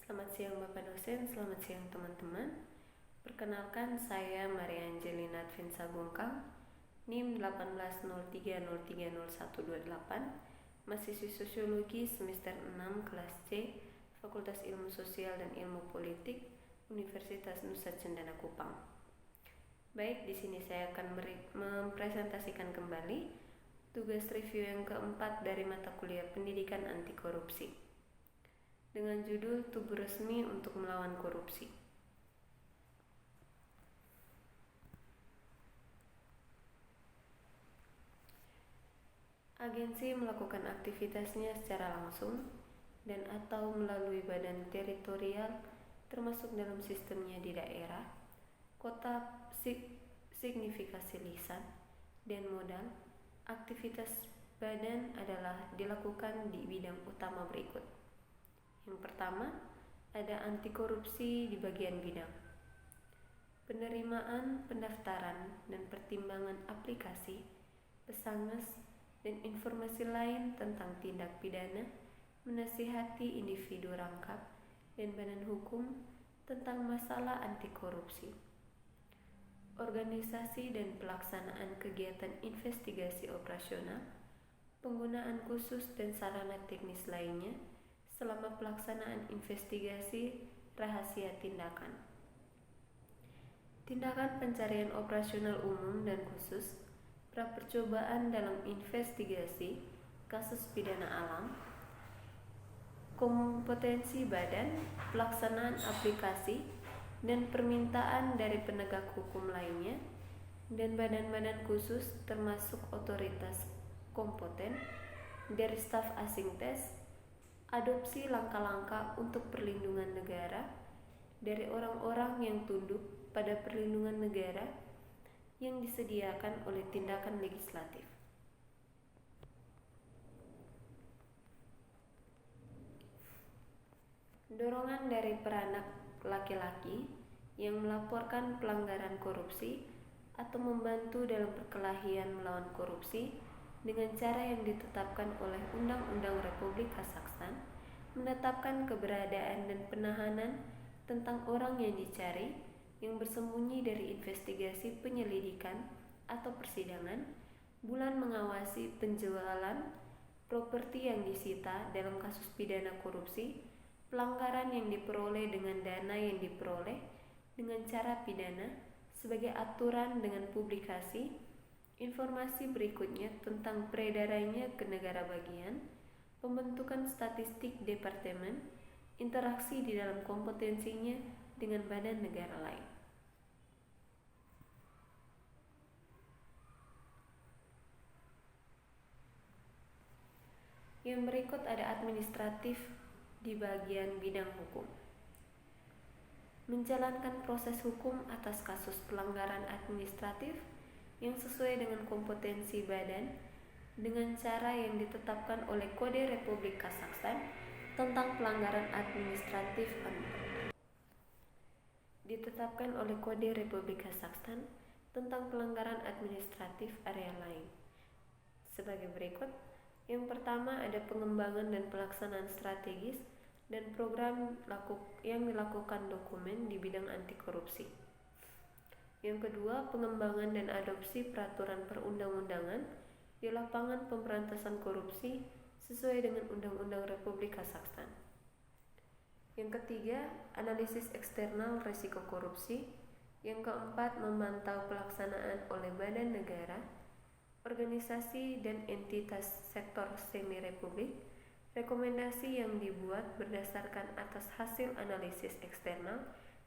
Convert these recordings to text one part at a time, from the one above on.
Selamat siang Bapak dosen, selamat siang teman-teman. Perkenalkan, saya Maria Angelina Advinsa Gungkang, NIM 1803030128, mahasiswi Sosiologi semester 6 kelas C, Fakultas Ilmu Sosial dan Ilmu Politik, Universitas Nusa Cendana Kupang. Baik, di sini saya akan mempresentasikan kembali tugas review yang keempat dari mata kuliah Pendidikan Anti Korupsi dengan judul Tubuh Resmi untuk Melawan Korupsi. Agensi melakukan aktivitasnya secara langsung dan atau melalui badan teritorial termasuk dalam sistemnya di daerah, kota, signifikasi lisan, dan modal. Aktivitas badan adalah dilakukan di bidang utama berikut. Yang pertama, ada anti korupsi di bagian bidang penerimaan, pendaftaran, dan pertimbangan aplikasi, pesanges, dan informasi lain tentang tindak pidana, menasihati individu rangkap dan badan hukum tentang masalah anti korupsi. Organisasi dan pelaksanaan kegiatan investigasi operasional, penggunaan khusus dan sarana teknis lainnya selama pelaksanaan investigasi rahasia tindakan. Tindakan pencarian operasional umum dan khusus, prapercobaan dalam investigasi kasus pidana alam, kompetensi badan, pelaksanaan aplikasi, dan permintaan dari penegak hukum lainnya, dan badan-badan khusus termasuk otoritas kompeten dari staf asing tes, adopsi langkah-langkah untuk perlindungan negara dari orang-orang yang tunduk pada perlindungan negara yang disediakan oleh tindakan legislatif. Dorongan dari peranak laki-laki yang melaporkan pelanggaran korupsi atau membantu dalam perkelahian melawan korupsi dengan cara yang ditetapkan oleh Undang-Undang Republik Kazakhstan, menetapkan keberadaan dan penahanan tentang orang yang dicari yang bersembunyi dari investigasi penyelidikan atau persidangan, bulan mengawasi penjualan properti yang disita dalam kasus pidana korupsi, pelanggaran yang diperoleh dengan dana yang diperoleh dengan cara pidana sebagai aturan dengan publikasi informasi berikutnya tentang peredarannya ke negara bagian, pembentukan statistik departemen, interaksi di dalam kompetensinya dengan badan negara lain. Yang berikut ada administratif di bagian bidang hukum. Menjalankan proses hukum atas kasus pelanggaran administratif yang sesuai dengan kompetensi badan dengan cara yang ditetapkan oleh Kode Republik Kazakhstan tentang pelanggaran administratif ditetapkan oleh Kode Republik Kazakhstan tentang pelanggaran administratif area lain. Sebagai berikut. Yang pertama ada pengembangan dan pelaksanaan strategis dan program yang dilakukan dokumen di bidang anti korupsi. Yang kedua, pengembangan dan adopsi peraturan perundang-undangan di lapangan pemberantasan korupsi sesuai dengan Undang-Undang Republik Kazakhstan. Yang ketiga, analisis eksternal risiko korupsi. Yang keempat, memantau pelaksanaan oleh badan negara, organisasi dan entitas sektor semi-republik, rekomendasi yang dibuat berdasarkan atas hasil analisis eksternal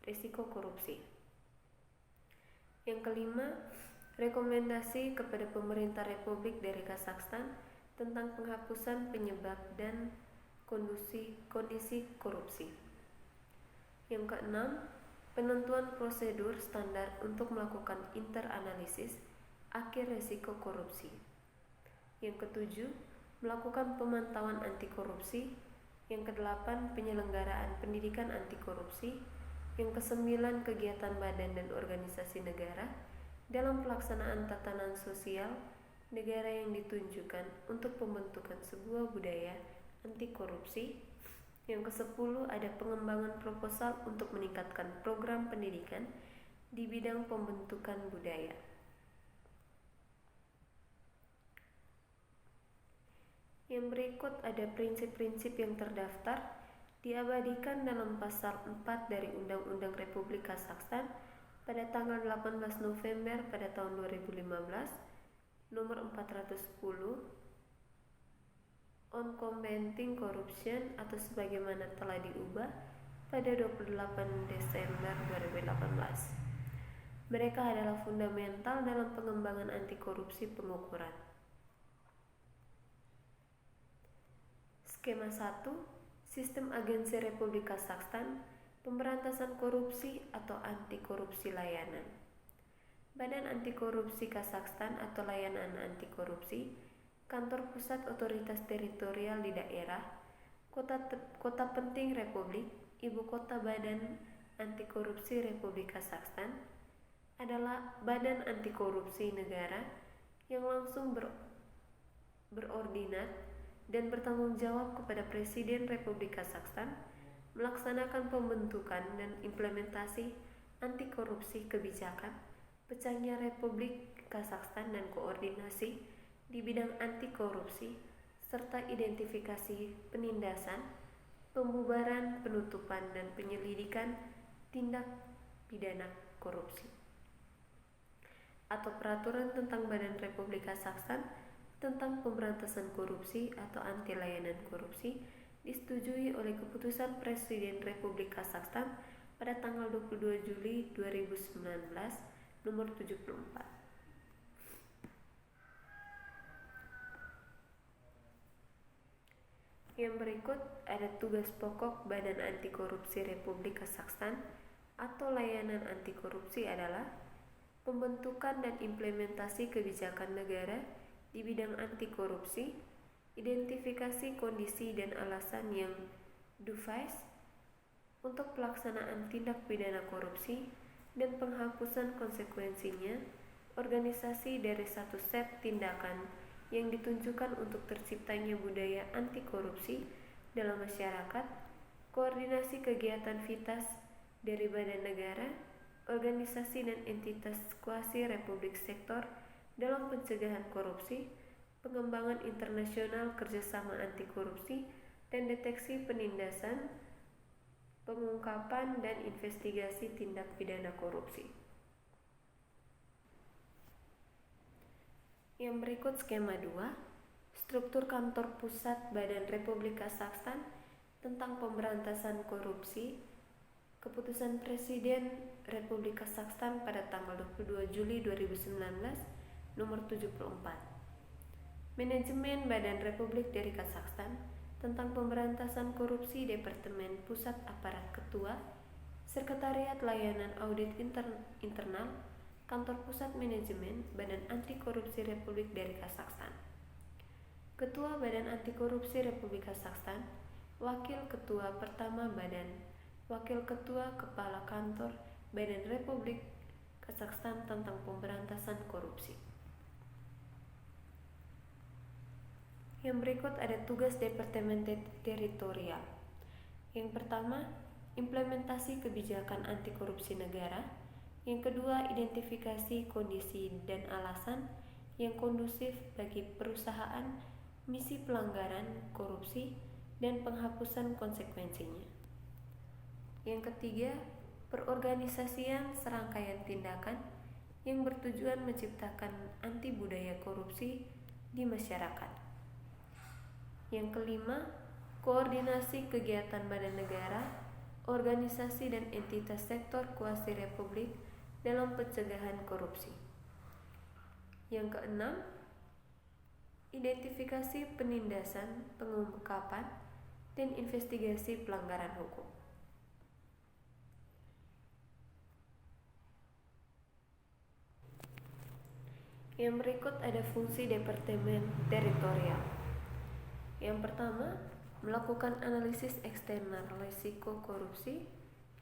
risiko korupsi. Yang kelima, rekomendasi kepada pemerintah Republik dari Kazakhstan tentang penghapusan penyebab dan kondisi korupsi. Yang keenam, penentuan prosedur standar untuk melakukan interanalisis akhir risiko korupsi. Yang ketujuh, melakukan pemantauan anti korupsi. Yang kedelapan, penyelenggaraan pendidikan anti korupsi. Yang kesembilan, kegiatan badan dan organisasi negara dalam pelaksanaan tatanan sosial negara yang ditunjukkan untuk pembentukan sebuah budaya anti korupsi. Yang ke-10 ada pengembangan proposal untuk meningkatkan program pendidikan di bidang pembentukan budaya. Yang berikut ada prinsip-prinsip yang terdaftar diabadikan dalam pasal 4 dari Undang-Undang Republik Kazakhstan pada tanggal 18 November pada tahun 2015, nomor 410, on combating corruption atau sebagaimana telah diubah pada 28 Desember 2018. Mereka adalah fundamental dalam pengembangan anti korupsi pengukuran. Skema 1, Sistem Agensi Republik Kazakhstan, Pemberantasan Korupsi atau Anti Korupsi Layanan. Badan Anti Korupsi Kazakhstan atau Layanan Anti Korupsi, Kantor Pusat Otoritas Teritorial di daerah, kota penting Republik, Ibu Kota Badan Anti Korupsi Republik Kazakhstan adalah badan anti korupsi negara yang langsung berordinat dan bertanggung jawab kepada Presiden Republik Kazakhstan melaksanakan pembentukan dan implementasi anti korupsi kebijakan pecahnya Republik Kazakhstan dan koordinasi di bidang anti korupsi serta identifikasi penindasan, pembubaran, penutupan dan penyelidikan tindak pidana korupsi. Atau peraturan tentang Badan Republik Kazakhstan tentang pemberantasan korupsi atau anti layanan korupsi disetujui oleh keputusan Presiden Republik Kazakhstan pada tanggal 22 Juli 2019 nomor 74. Yang berikut ada tugas pokok Badan Anti Korupsi Republik Kazakhstan atau layanan anti korupsi adalah pembentukan dan implementasi kebijakan negara di bidang anti korupsi, identifikasi kondisi dan alasan yang device untuk pelaksanaan tindak pidana korupsi dan penghapusan konsekuensinya, organisasi dari satu set tindakan yang ditunjukkan untuk terciptanya budaya anti korupsi dalam masyarakat, koordinasi kegiatan vitas dari badan negara, organisasi dan entitas kuasi Republik sektor dalam pencegahan korupsi, pengembangan internasional kerjasama anti korupsi dan deteksi penindasan, pengungkapan dan investigasi tindak pidana korupsi. Yang berikut skema 2, struktur kantor pusat Badan Republik Kazakhstan tentang pemberantasan korupsi, Keputusan Presiden Republik Kazakhstan pada tanggal 22 Juli 2019 nomor 74. Manajemen Badan Republik dari Kazakhstan tentang pemberantasan korupsi Departemen Pusat Aparat Ketua, Sekretariat Layanan Audit Internal, Kantor Pusat Manajemen Badan Anti Korupsi Republik dari Kazakhstan. Ketua Badan Anti Korupsi Republik Kazakhstan, Wakil Ketua Pertama Badan, Wakil Ketua Kepala Kantor Badan Republik Kazakhstan tentang pemberantasan korupsi. Yang berikut ada tugas Departemen Teritorial. Yang pertama, implementasi kebijakan anti korupsi negara. Yang kedua, identifikasi kondisi dan alasan yang kondusif bagi perusahaan, misi pelanggaran korupsi, dan penghapusan konsekuensinya. Yang ketiga, perorganisasian serangkaian tindakan yang bertujuan menciptakan anti budaya korupsi di masyarakat. Yang kelima, koordinasi kegiatan badan negara, organisasi dan entitas sektor kuasi Republik dalam pencegahan korupsi. Yang keenam, identifikasi penindasan, pengungkapan, dan investigasi pelanggaran hukum. Yang berikut ada fungsi Departemen Teritorial. Yang pertama, melakukan analisis eksternal risiko korupsi.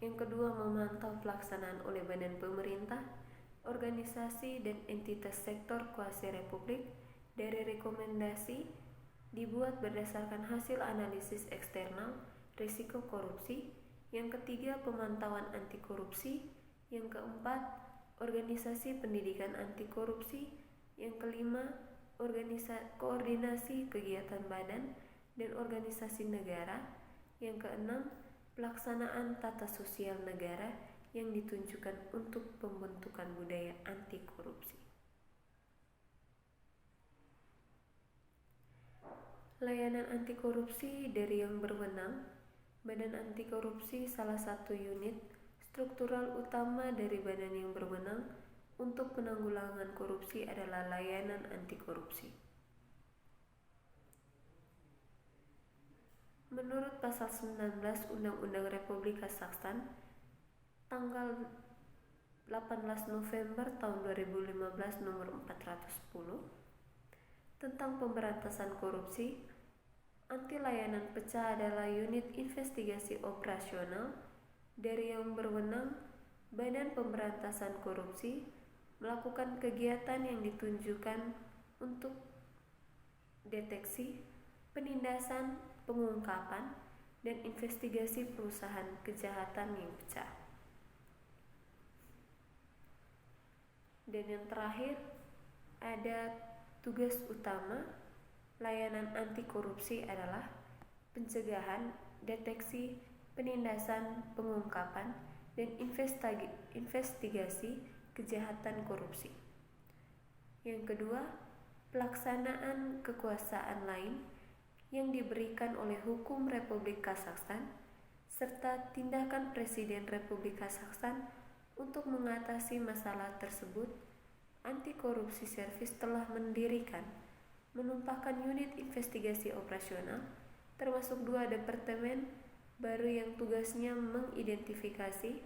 Yang kedua, memantau pelaksanaan oleh badan pemerintah, organisasi dan entitas sektor kuasi Republik dari rekomendasi dibuat berdasarkan hasil analisis eksternal risiko korupsi. Yang ketiga, pemantauan anti korupsi. Yang keempat, organisasi pendidikan anti korupsi. Yang kelima, koordinasi kegiatan badan dan organisasi negara. Yang keenam, pelaksanaan tata sosial negara yang ditunjukkan untuk pembentukan budaya anti korupsi. Layanan anti korupsi dari yang berwenang. Badan anti korupsi salah satu unit struktural utama dari badan yang berwenang untuk penanggulangan korupsi adalah layanan anti korupsi. Menurut pasal 19 Undang-Undang Republik Kazakhstan tanggal 18 November tahun 2015 nomor 410 tentang pemberantasan korupsi, anti layanan pecah adalah unit investigasi operasional dari yang berwenang. Badan Pemberantasan Korupsi melakukan kegiatan yang ditunjukkan untuk deteksi, penindasan, pengungkapan, dan investigasi perusahaan kejahatan yang pecah. Dan yang terakhir, ada tugas utama layanan anti korupsi adalah pencegahan, deteksi, penindasan, pengungkapan, dan investigasi kejahatan korupsi. Yang kedua, pelaksanaan kekuasaan lain yang diberikan oleh hukum Republik Kazakhstan serta tindakan Presiden Republik Kazakhstan untuk mengatasi masalah tersebut. Anti Korupsi Service telah menumpahkan unit investigasi operasional, termasuk 2 departemen baru yang tugasnya mengidentifikasi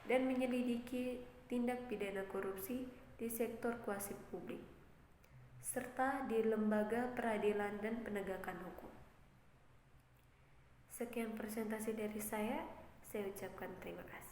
dan menyelidiki tindak pidana korupsi di sektor kuasi publik, serta di lembaga peradilan dan penegakan hukum. Sekian presentasi dari saya ucapkan terima kasih.